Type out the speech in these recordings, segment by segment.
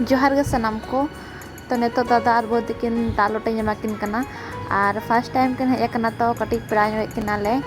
जोहार गे सनाम को तो नेतो दादा और बहुत किन दालोटे एमाकिन कना और फर्स्ट टाइम किन हेज कना तो कटी पेड़ा किनाले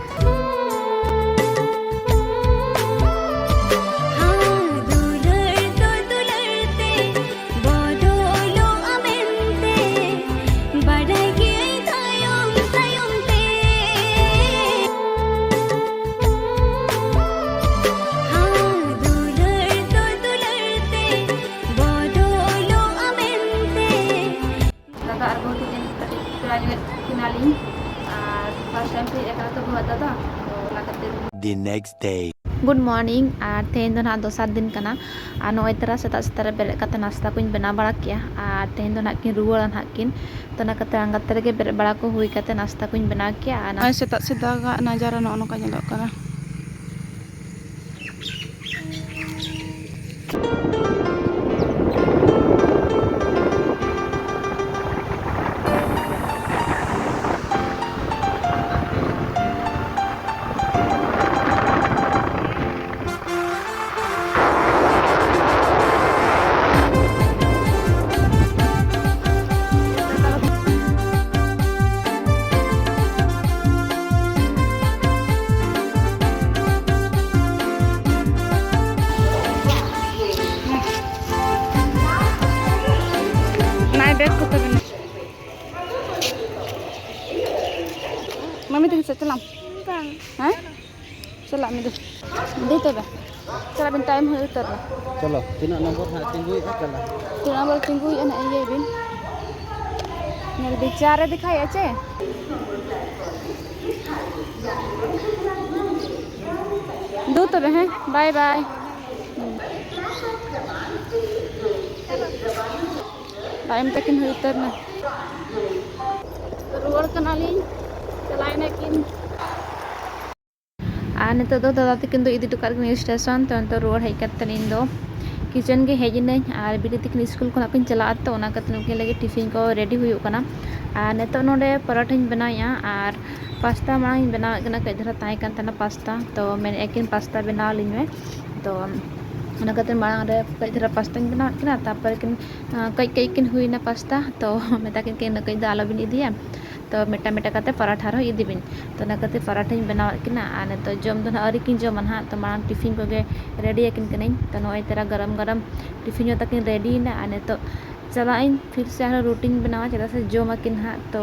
The next day. Good morning और तेहन ना दोसर दिन कना और नय तरह सेता सेता बेरे कते नाश्ता को बना बड़ा किया और तेहन ना किन रुआड़ ना किन तो ना कते अंगत रे बेरे बड़ा को हुई कते नाश्ता को बना किया और सेता सेता नजारा नोका ñeloग कना बैग को तब मम्मी तक चलाम हाँ चला मैं दे तब चला बिन टाइम हो उतर चलो तीना नंबर ना टिंगुई चला तीना नंबर टिंगुई ना ये बिन मेरे बेचारे दिखाई अच्छे दो तब हैं बाय बाय टाइम तक इन उतर ना रुआड़ कनाली चलाए ना किन और नित दादा तकिन इदी टुका स्टेशन तो रुआड़ हेज कते इन किचन के हेजन और बिटी तकिन स्कूल को किन चला तो उनकिन लगे टिफिन को रेडी हुआ और नित नोडे पराठा बनाया और पास्ता मांग बनावे कई धरा तहन पास्ता तो मेन किन पास्ता बनाव लिंग तो मांग कई धरा पास्ता बनावे तापर किन कई किन हुईना पास्ता तो मेताकिन किन कई आलो बिन इदिया तो मेटा मेटा करते पराठा रहो इदी बिन तो नाकते पराठा बनावे किना आने तो जम दो आरी किन जम ना तो मांग टिफिन को रेडी किन कनाई तो नय तेरा गरम गरम टिफिन तकिन रेडी ना आने तो चला फिर से आरो रूटीन बनावा चेदा से जमा किन हाँ तो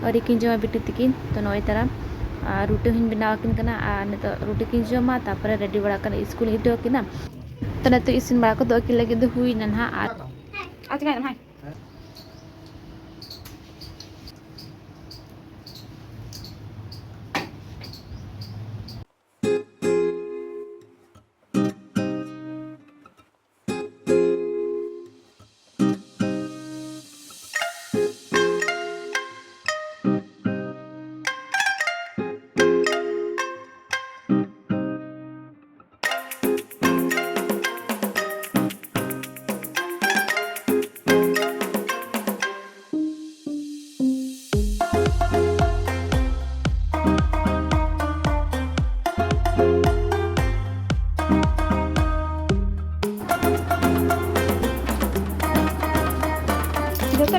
आरी किन जमा बिटी तकिन तो नय तेरा रूटी हूँ बनावा किन कना आने तो रूटी किन जमा तापर रेडी बड़ा कर स्कूल इदो किना तो नते इसिन बड़ा को दो अकिन लगे दो हुई ना और आज का ना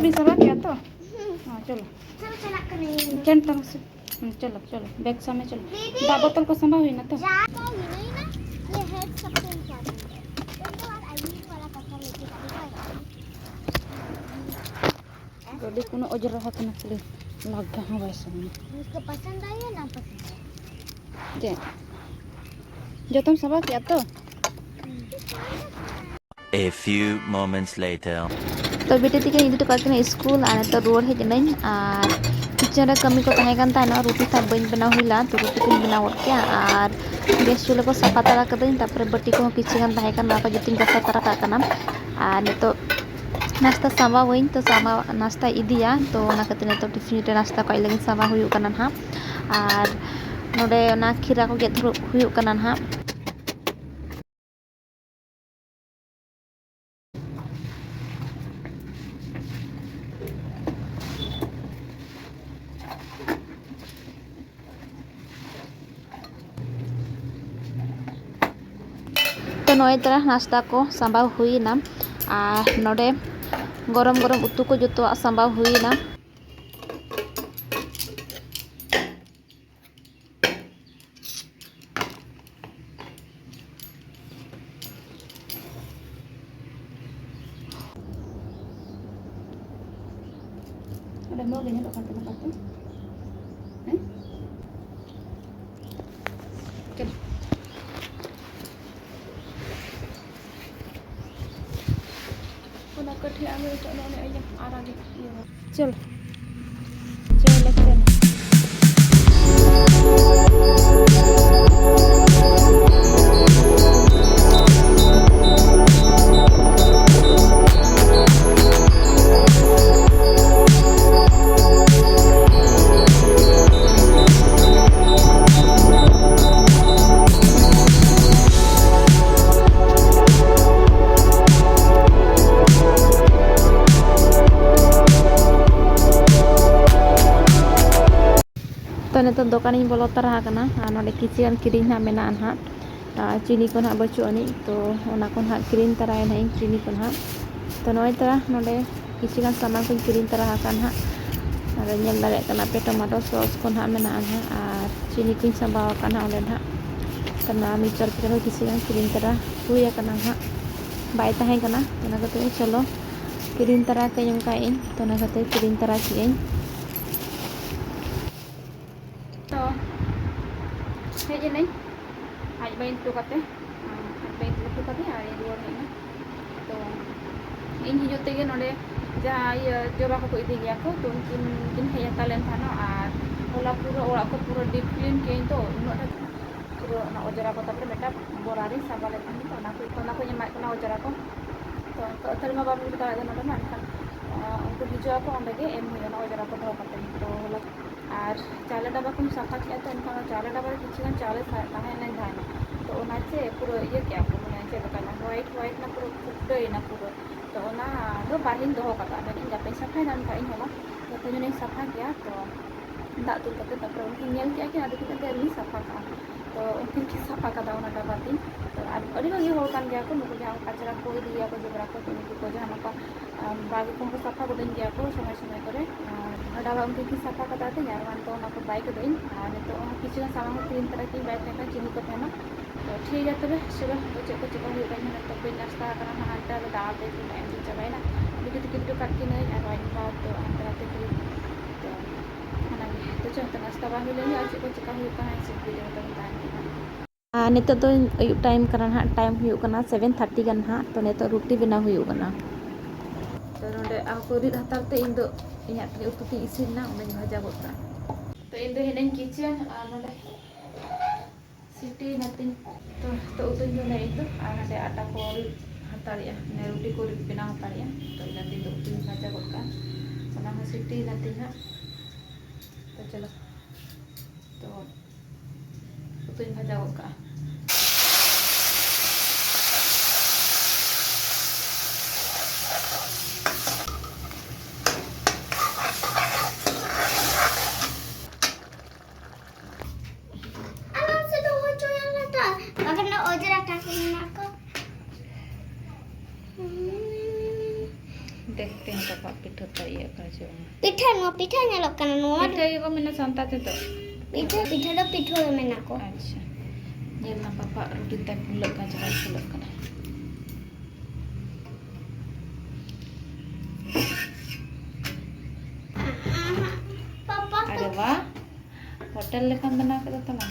bisa lagi atau? Chalo. Jangan terus. चलो चलो बैग सामने चलो दा बोतल को संभाल हुई ना तो गड्डी कोनो ओजर रहा तो नकली लग गया हां वैसे मुझको पसंद आई है ना पसंद जे जो तुम संभाल किया तो A few moments later. तो बेटे तीन इदी टका स्कूल आने तो रोड हेज नहीं और किचन कमी को तहना रोटी था बन बना हुईला तो रोटी को बनाव के और गैस चूल्हा को साफा तरा कदኝ तापर बटी को किसी को जो गसा तरा का और तो नाश्ता सामा वहीं तो सामा नाश्ता इदिया तो तो टिफिन रे नाश्ता को लगे सामा हुई ना और नोडे खीरा को गेद हुई ना तो नय तरह नाश्ता को सांबा हुईना और नोडे गरम गरम उतु को जो Samba हुईना ada mau gini lo kata चल चल चल तो नित दुकान बोलो तरा ना किचन किरीन ना मेना ना चीनी को ना बचू अनी तो किरीन तराय ना चीनी को ना तो नई तरा नोडे किचन सामान को किरीन तरा ना पे टमाटो सॉस को ना मेना और चीनी को संभाव ओंडे ना तो ना मिक्सर के किचन किरीन तरा हुई ना बाय तहें चलो किरीन तरा कई तो किरीन तरा की हेज नहीं आज बी टुकाते और रुआर हेना तो इन हजूते नोडे जहाँ जबा को इदी गया को तो उनकिन हेजा लेन थाना और होला पूरा ओड़ा को पूरा डीप क्लीन के तो पूरा अजरा को तब मेटा बोरारी साबा लेन तो को अजरा को तो अथर में बाबू बता नोडे ना उनको हिजुआ को अंडे एम हुई अजरा को दो तो होला और चाले डब्बा को साफा किया तो उनका चाले डब्बा किसी चाले तहन तो चे पूरा ये क्या मैंने चलना व्हाइट व्हाइट ना पूरा फुटना पूरा तो बारहिन दो गापे साफाई उनका इन होला तो जो साफा किया तो दाग दूल करते तब उनकी किया कि आदि साफा का तो उनकी साफा का डब्बा तीन तो अभी भागी गया को नुक जहाँ कचरा को इदिया को जबरा को को जहाँ बागी को साफा को गया को समय समय करे डब्बा उनकी साफा का तो बाइक दिन और नित किसी सामान को क्रीम तरह की बाय चीनी को तहना तो ठीक है तब चलो तो चेक को चेक तो बी नाश्ता हानते दाल पे एम चाबाना बिटू तिकी काटकिन तो हानते नाते तो चलते नाश्ता बा हुई लेनी और चेक को चेका नित तो अयुब टाइम ना टाइम 7:30 गान हाँ तो नित रुटी बनाव तो नोडे आपको रिद हतारते इन दो इन उतु ती इसिना उन्हें भाजा गोता तो इन दो हेने किचन और नोडे सिटी नथिंग तो उतु जो नहीं तो नोडे आटा को हतारिया ने रुटी को बना हतारिया तो इन दिन दो उतु भाजा गोता ओना सिटी नथिंग हाँ तो चलो तो उतु भाजा गोता देखते हैं पापा पिठो तो ये कर जो पिठा ने लोग करना नो पिठो ये को मैंने संता थे तो पिठो में ना को अच्छा ये ना पापा रोटी तक फुलक का जरा फुलक करना पापा अरे वाह होटल लेखा बना के तो ना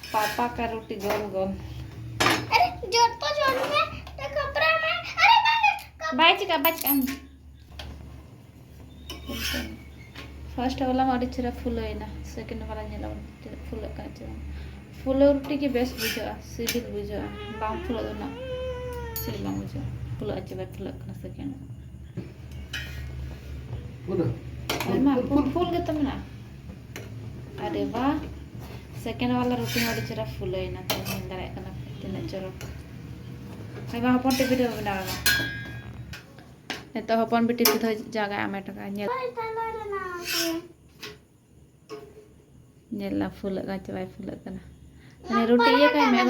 पापा का रोटी गोल गोल अरे जोड़ में तो कपड़ा में अरे बाइच का फर्स्ट वाला मारी चरा फुल है ना सेकंड वाला नेला फुल का चरा फुल रोटी के बेस्ट बुझा सिबिल बुझा बाम फुल दो ना सिबिल बाम बुझा फुल अच्छे बात फुल करना सेकंड फुल के तुम ना अरे वाह सेकंड वाला रोटी मारी चरा फुल है ना तो हिंदा है करना तीन चरो भाई वहाँ पर टिपी दे बना तो हपन बिटी तो जगह आमे टका नेला फुल का चबाई फुल करना रोटी ये का मैं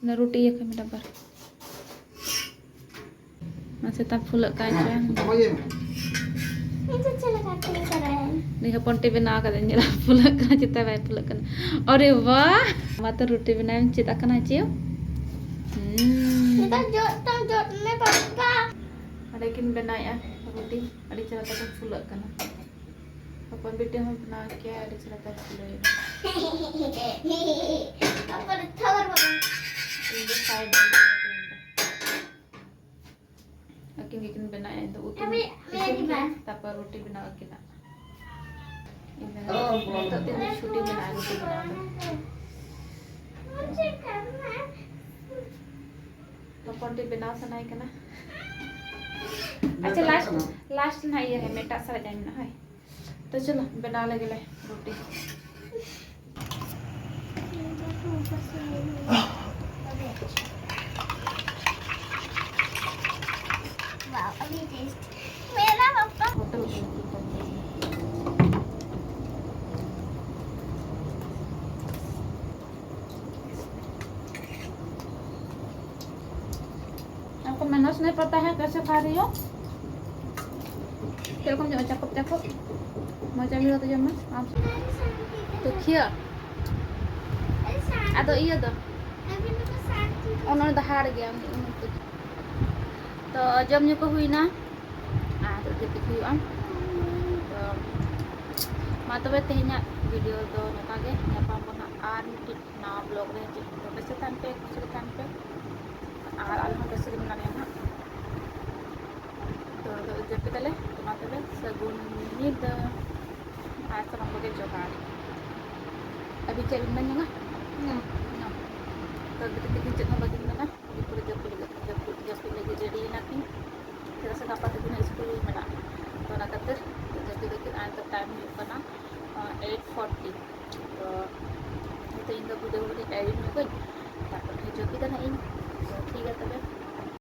Nah roti ya kami dapat. Masih tak fulak kaca. itu celaka keren. Nih ponte bina ka den jela fulak kana cita bai fulak kana. Ore wah, mata roti bina cita kana ciu. Kita jod me papa. Ada kin bina ya roti, ada cita tak fulak kana. अपन बेटे हम बना के ada cita tak fulak. Apa ditawar papa? In the side. Akin bikin bina ya itu utuh. Tapi roti bina kita. Oh, itu tidak shooting bina roti bina. Papan di bina sana ikan na. अच्छा last ना ये है Meta सारा जाए ना है तो चलो बना लगे ले रोटी Wow, अभी टेस्ट मेरा पापा होटल आपको मेहनत नहीं पता है कैसे खा रही हो तेरे को जो चपक चपक मजा भी होता जब आप तो खिया atau iya tuh ono dahar gaya तो jamnya ko huina तो gitu huyan तो ma tobe tehnya video do nakage nyapa mona ar tit na blog re je to bese tanpe ar alha bese rimna ne na तो जब तले तो ma tobe sagun nid ar sama boge jogar अभी चल बन ना तो बिटिक check बagi mana di pura jap lagi jadi nakin kita sa dapat din school mana तो ना कतर जब देखिए आंसर टाइम होना 8:40 तो itu इन वीडियो को एडिट में कोई ताकि जो भी ना इन ठीक है तब